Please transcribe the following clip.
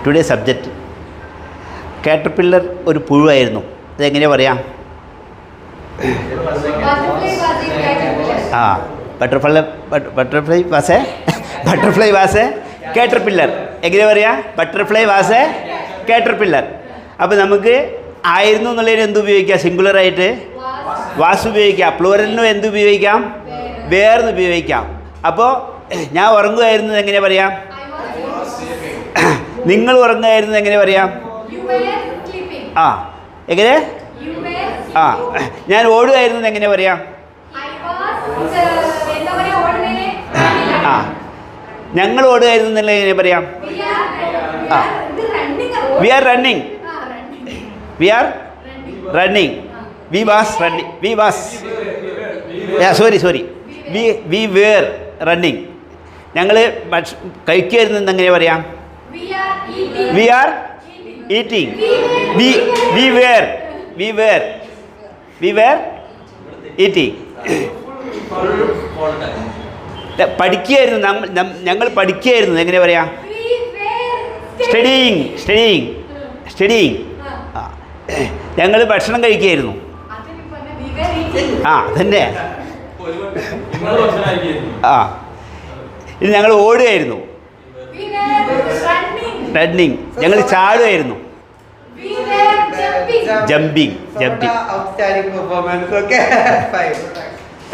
Today subject caterpillar ഒരു പുഴുവായിരുന്നു. ഇതെങ്ങനെ പറയാം? ആ ബട്ടർഫ്ലൈ വാസ് എ കാറ്റർപില്ലർ. എങ്ങനെ പറയാം? Butterfly was A caterpillar. അപ്പോൾ നമുക്ക് ആയിരുന്നു എന്നുള്ളതിന് എന്ത് ഉപയോഗിക്കാം? സിംഗുലറായിട്ട് വാസ് ഉപയോഗിക്കാം. പ്ലൂറലിനും എന്ത് ഉപയോഗിക്കാം? വേർന്ന് ഉപയോഗിക്കാം. അപ്പോൾ ഞാൻ ഉറങ്ങുമായിരുന്നത് എങ്ങനെ പറയാം? നിങ്ങൾ ഉറങ്ങുമായിരുന്നത് എങ്ങനെ പറയാം? ആ എങ്ങനെ? ആ ഞാൻ ഓടുകയായിരുന്നത് എങ്ങനെ പറയാം? ആ ഞങ്ങൾ ഓടുകയായിരുന്നു എന്നുള്ള എങ്ങനെ പറയാം? ആ we are running. We are running. We was running. We was sorry we were running. ഞങ്ങൾ കഴിക്കുമായിരുന്നു എന്നെങ്ങനെ പറയാം? We are eating. We were eating. പഠിക്കുകയായിരുന്നു. ഞങ്ങൾ പഠിക്കുകയായിരുന്നു എങ്ങനെ പറയാം? സ്റ്റഡിയിങ്. ആ ഞങ്ങൾ ഭക്ഷണം കഴിക്കുകയായിരുന്നു. ആ തന്നെ. ആ ഇത് ഞങ്ങൾ ഓടുകയായിരുന്നു. റണ്ണിങ്. ഞങ്ങൾ ചാടുകയായിരുന്നു. ജമ്പിങ്. Outstanding performance. Okay. 5.